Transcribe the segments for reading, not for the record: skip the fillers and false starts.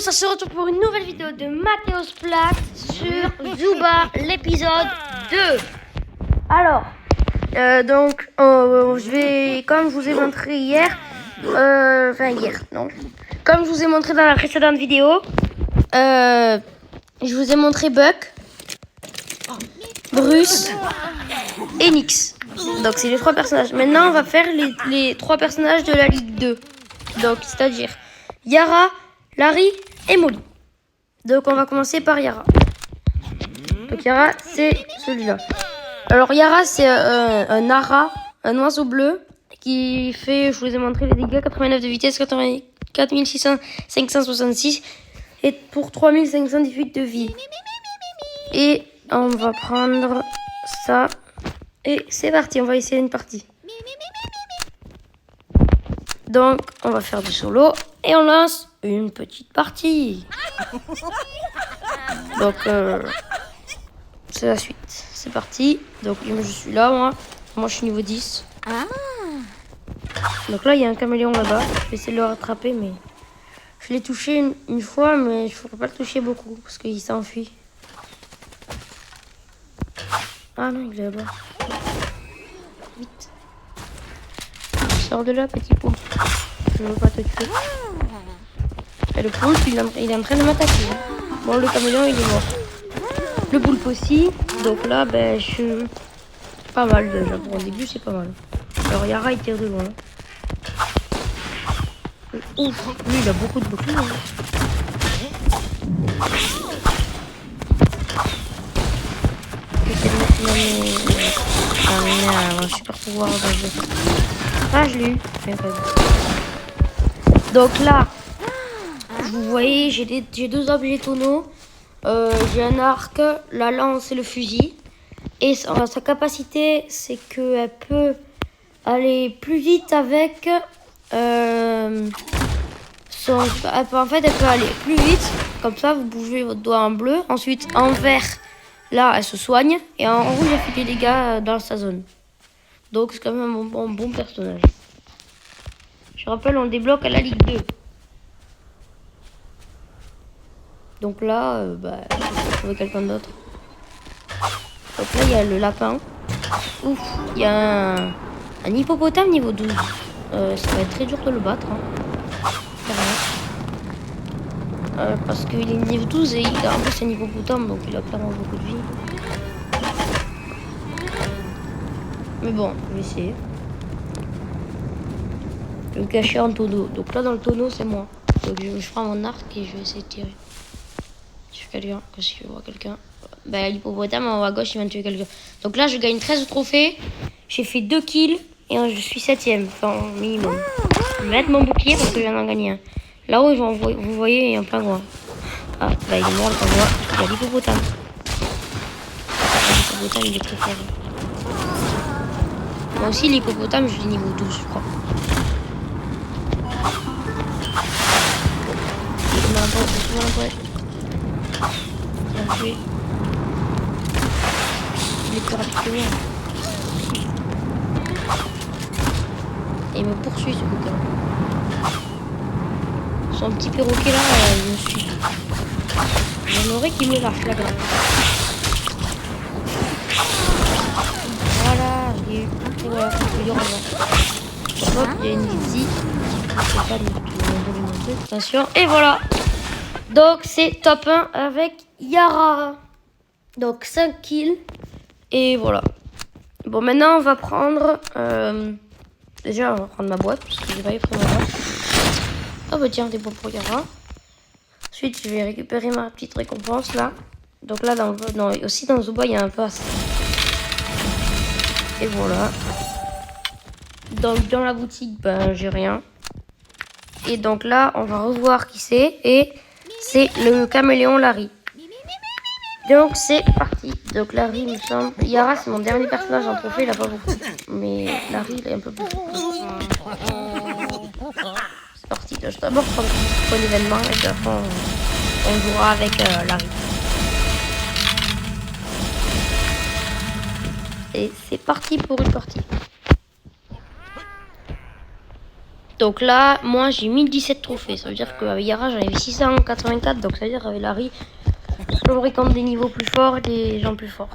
on se retrouve pour une nouvelle vidéo de Mathéos Plat sur Zooba, l'épisode 2. Alors, je vais, comme je vous ai montré hier, comme je vous ai montré dans la précédente vidéo, je vous ai montré Buck, Bruce et Nix. Donc c'est les trois personnages. Maintenant on va faire les trois personnages de la Ligue 2. Donc c'est-à-dire Yara, Larry et Molly. Donc on va commencer par Yara. Donc Yara c'est celui-là. Alors Yara c'est un ara, un oiseau bleu qui fait, je vous ai montré les dégâts, 89 de vitesse, 84 566 et pour 3518 de vie. Et on va prendre ça. Et c'est parti, on va essayer une partie. Donc, on va faire du solo et on lance une petite partie. Donc, c'est la suite. C'est parti. Donc, je suis là, moi. Moi, je suis niveau 10. Donc là, il y a un caméléon là-bas. Je vais essayer de le rattraper, mais... Je l'ai touché une fois, mais il ne faudrait pas le toucher beaucoup, parce qu'il s'enfuit. Ah non, il est là-bas. Vite. Sors de là, petit poulpe. Je veux pas te tuer. Et le poulpe, il est en train de m'attaquer. Bon, le caméléon, il est mort. Le poulpe aussi. Donc là, je suis pas mal déjà. Pour le début, c'est pas mal. Alors, Yara, il tire de loin. Ouf, lui, il a beaucoup de boucliers. Un super pouvoir. Ah, je l'ai eu. Donc là, vous voyez, j'ai deux objets tonneaux. J'ai un arc, la lance et le fusil. Et sa capacité, c'est qu'elle peut aller plus vite avec elle peut aller plus vite. Comme ça, vous bougez votre doigt en bleu. Ensuite, en vert, là, elle se soigne. Et en rouge, elle fait des dégâts dans sa zone. Donc, c'est quand même un bon personnage. Je rappelle, on débloque à la Ligue 2. Donc là, je vais trouver quelqu'un d'autre. Donc là, il y a le lapin. Ouf, il y a un hippopotame niveau 12. Ça va être très dur de le battre. Parce qu'il est niveau 12 et en plus c'est un hippopotame, donc il a clairement beaucoup de vie. Mais bon, je vais essayer. Je vais me cacher en tonneau. Donc là, dans le tonneau, c'est moi. Donc je prends mon arc et je vais essayer de tirer. Je fais quelqu'un, que si je vois quelqu'un. L'hippopotame en haut à gauche, il va me tuer quelqu'un. Donc là, je gagne 13 trophées. J'ai fait 2 kills et je suis 7ème, enfin minimum. Je vais mettre mon bouclier parce que je viens d'en gagner un. Là-haut, vous voyez, il y a un pingouin. Ah, il est mort le pingouin. Il y a l'hippopotame. L'hippopotame, il est très fort. Moi aussi, l'hippopotame, je l'ai niveau 12, je crois. Il m'a empoisonné. Il m'a tué. Il est plus rapide que moi. Et il me poursuit, ce bouquin. Son petit perroquet là, il me suit. J'aimerais qu'il me lâche la grappe. Voilà, et voilà, je vais dire au revoir. Hop, il y a une Lizzie. Je sais pas lui montrer. Attention, et voilà. Donc c'est top 1 avec Yara. Donc 5 kills. Et voilà. Bon, maintenant on va prendre... déjà, on va prendre ma boîte, parce que j'ai pas pris ma boîte. Oh bah tiens, des bons pour Yara. Ensuite, je vais récupérer ma petite récompense là. Donc là, aussi dans Zooba, il y a un pass. Et voilà. Donc dans la boutique, j'ai rien. Et donc là, on va revoir qui c'est. Et c'est le caméléon Larry. Donc c'est parti. Donc Larry, il me semble. Yara, c'est mon dernier personnage en trophée, il a pas beaucoup. Mais Larry, il est un peu plus. C'est parti. Je vais d'abord prendre l'événement et puis après on jouera avec Larry. Et c'est parti pour une partie. Donc là, moi j'ai 1017 trophées. Ça veut dire qu'avec Yara, j'en avais 684. Donc ça veut dire qu'avec Larry, je me récolte des niveaux plus forts et des gens plus forts.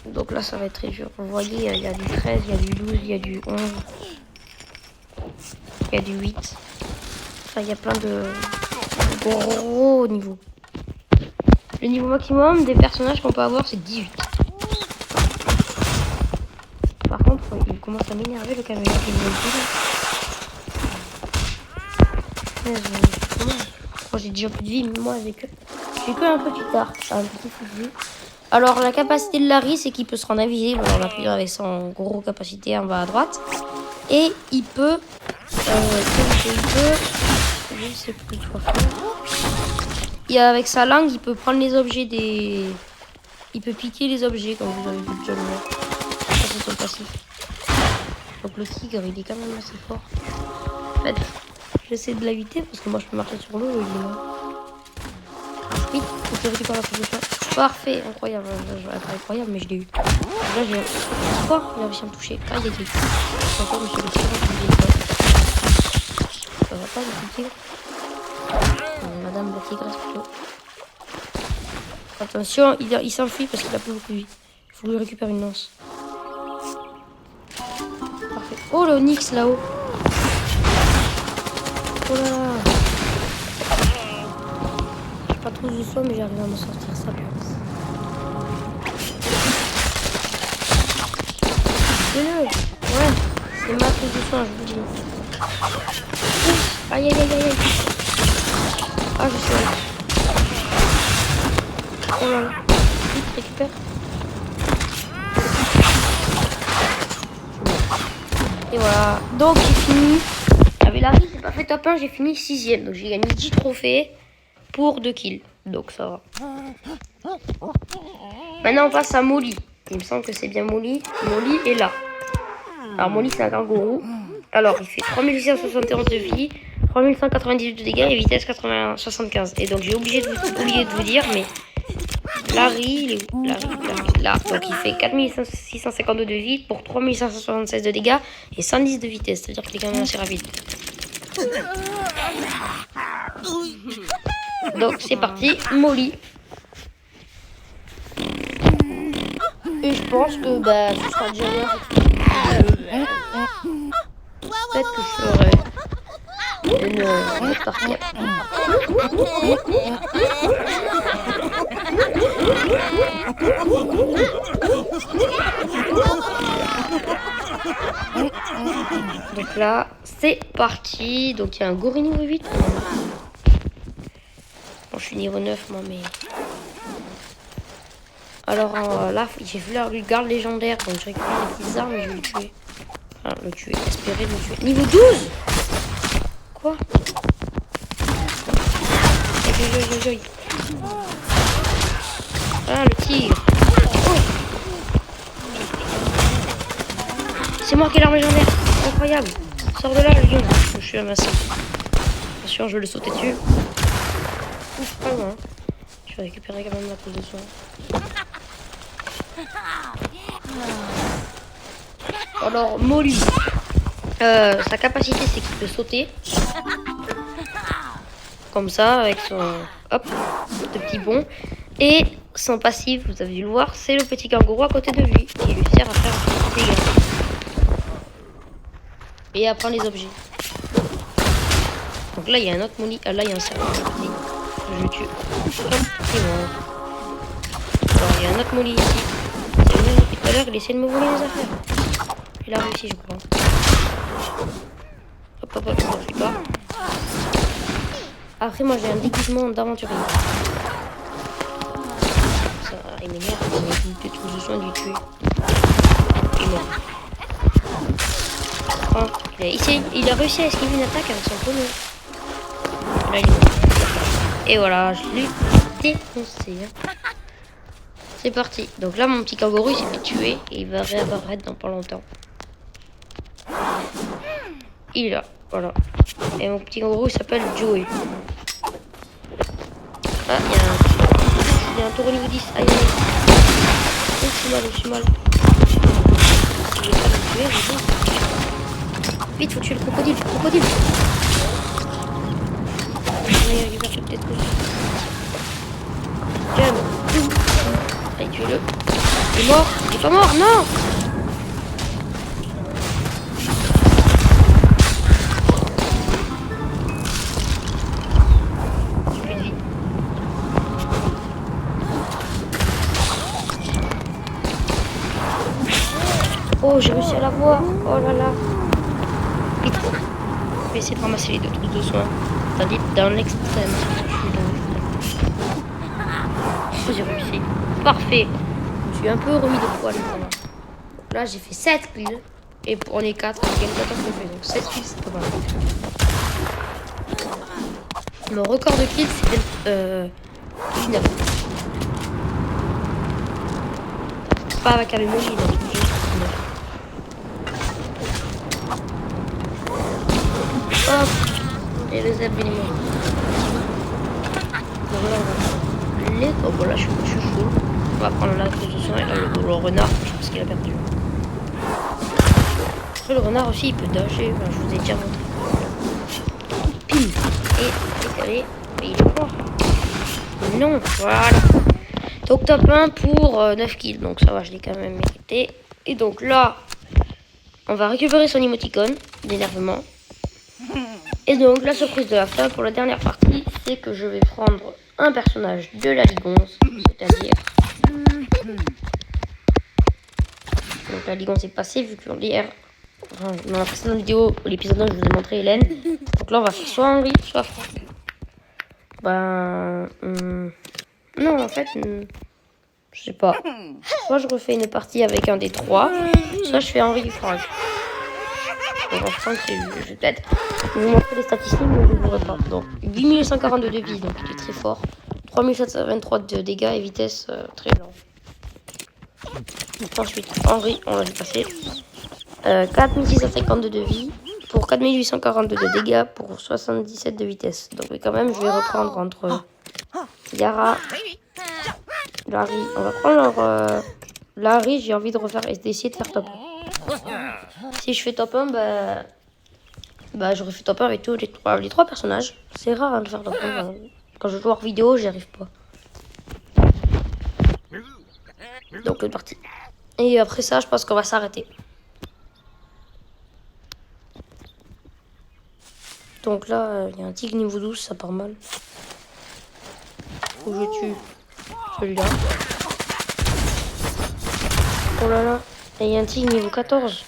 Donc là, ça va être très dur. Vous voyez, il y a du 13, il y a du 12, il y a du 11, il y a du 8. Enfin, il y a plein de gros niveaux. Le niveau maximum des personnages qu'on peut avoir, c'est 18. Par contre, il commence à m'énerver le caméra. Moi, j'ai déjà plus de vie, mais moi, j'ai que un petit arc, un petit fusil. Alors, la capacité de Larry, c'est qu'il peut se rendre invisible. On appuie avec son gros capacité en bas à droite. Et il peut... je sais plus quoi faire. Et avec sa langue, il peut prendre les objets des... Il peut piquer les objets, comme vous avez vu déjà le voir. Ça, c'est son passif. Donc le tigre, il est quand même assez fort. En fait, j'essaie de l'éviter parce que moi, je peux marcher sur l'eau. Oui, on peut récupérer la position. Parfait, incroyable. Pas incroyable, mais je l'ai eu. Là, j'ai... Quoi? Il a réussi à me toucher. Ah, il y a des... Encore, monsieur le tigre. Ça va pas, le tigre. Madame la tigresse plutôt. Attention, il s'enfuit parce qu'il a plus beaucoup de vie. Il faut lui récupérer une lance. Parfait. Oh, le Onyx là-haut. Oh là là. Je suis pas trop du soin, mais j'arrive à m'en sortir. Ça passe. Ouais, c'est ma prise de soin, je vous dis. Aïe, aïe, aïe, aïe. Ah, je suis là. Oh là là. Vite, récupère. Et voilà. Donc, j'ai fini. Avec Larry, j'ai pas fait top 1, j'ai fini 6ème. Donc, j'ai gagné 10 trophées pour 2 kills. Donc, ça va. Maintenant, on passe à Molly. Il me semble que c'est bien Molly. Molly est là. Alors, Molly, c'est un kangourou. Alors, il fait 3671 de vie, 3198 de dégâts et vitesse 75. Et donc, j'ai oublié de vous dire, mais Larry, il est où? Larry, là. Donc, il fait 4652 de vie pour 3576 de dégâts et 110 de vitesse. C'est-à-dire qu'il est quand même assez rapide. Donc, c'est parti. Molly. Et je pense que ce sera déjà bien. Peut-être que je ferai une autre partie. Donc là, c'est parti. Donc il y a un gorille niveau 8. Bon, je suis niveau 9 moi, mais... Alors là, j'ai vu la garde légendaire. Donc je récupère les petites armes et je vais le tuer. Enfin, le tuer, espérer le tuer. Niveau 12. Quoi? Ah, le tigre. Oh. C'est moi qui ai l'arme légendaire. Incroyable. Sors de là, le lion. Je suis amassé. Attention, je vais le sauter dessus. Ouf, pas loin. Je vais récupérer quand même la pose de soin. Alors, Molly. Sa capacité, c'est qu'il peut sauter. Comme ça, avec son... Hop, de petits bonds. Et son passif, vous avez dû le voir, c'est le petit kangourou à côté de lui. Qui lui sert à faire un petit dégât. Et à prendre les objets. Donc là, il y a un autre Molly. Ah, là, il y a un serpent. Je le tue. Hop, c'est mort. Alors, il y a un autre Molly ici. C'est le même depuis tout à l'heure, il essaie de me voler les affaires. Il a réussi, je crois. Hop, hop, hop, je ne suis pas. Après, moi, j'ai un déguisement d'aventurier. Ça, il m'énerve, il m'a tout de soin du tuer. Il est mort. Oh, il a réussi à esquiver une attaque avec son poney. Là, il est mort. Et voilà, je l'ai défoncé. C'est parti. Donc là, mon petit kangourou, il s'est fait tuer. Et il va réapparaître dans pas longtemps. Il est là. Voilà. Et mon petit kangourou, il s'appelle Joey. Ah, il y a un taureau niveau 10. Aïe, aïe. Oh, je suis mal, je suis mal. Je vais pas le tuer. tuer, vite, faut tuer le crocodile, Allez, récupère peut-être que Jump. Allez, tuez-le. Il est mort, il est pas mort, non. Oh, j'ai réussi à la voir. Oh là là. Vite. Je vais essayer de ramasser les deux trousses de soins. C'est-à-dire dans l'extrême. Oh, j'ai réussi. Parfait. Je suis un peu remis de poil. Donc là, j'ai fait 7 kills. Et pour les 4, on gagne 14 de fait. Donc 7 kills, c'est pas mal. Mon record de kills, c'est 19. Pas avec un emoji, donc juste 19. Hop. Et le zeb, il est mort. Donc là, on va les... Oh, bon, là, je suis full. On va prendre la trousse de soin et là, le renard, je pense qu'il a perdu. Après, le renard aussi, il peut dager. Enfin, je vous ai déjà montré. Pim. Et allez, il est mort. Non, voilà. Donc top 1 pour 9 kills. Donc ça va, je l'ai quand même mérité. Et donc là, on va récupérer son émoticône d'énervement. Et donc la surprise de la fin pour la dernière partie, c'est que je vais prendre un personnage de la Ligue 11, c'est-à-dire... Donc la Ligue 11 est passée vu qu'on hier... Enfin, dans la précédente vidéo, l'épisode 1, je vous ai montré Hélène. Donc là, on va faire soit Henri, soit Franck. Non, en fait, je sais pas. Soit je refais une partie avec un des trois, soit je fais Henri et Franck. Donc Franck, je vais peut-être vous montrer les statistiques, mais je vous pas. Donc 8142 de vie, donc il est très fort. 3723 de dégâts et vitesse très lente. Ensuite, Henri, on va lui passer. 4652 de vie pour 4842 de dégâts pour 77 de vitesse. Donc mais quand même, je vais reprendre entre Yara, Larry. On va prendre Larry, j'ai envie de refaire d'essayer de faire top 1. Si je fais top 1, bah je refais top 1 avec tous les trois personnages. C'est rare hein, de faire top 1. Quand je joue hors vidéo, j'y arrive pas. Donc c'est parti. Et après ça, je pense qu'on va s'arrêter. Donc là, il y a un tigre niveau 12, ça part mal. Faut que je tue celui-là. Oh là là. Et il y a un tigre niveau 14.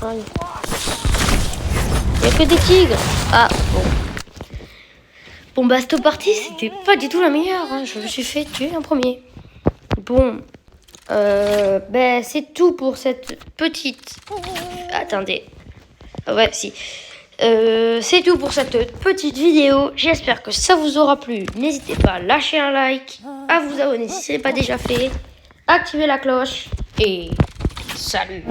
Aïe. Il n'y a que des tigres. Ah, bon. Bon, bah, cette partie, c'était pas du tout la meilleure. Hein. Je me suis fait tuer en premier. Bon. C'est tout pour cette petite... Attendez. Ouais, si. C'est tout pour cette petite vidéo. J'espère que ça vous aura plu. N'hésitez pas à lâcher un like, à vous abonner si ce n'est pas déjà fait, activer la cloche et salut.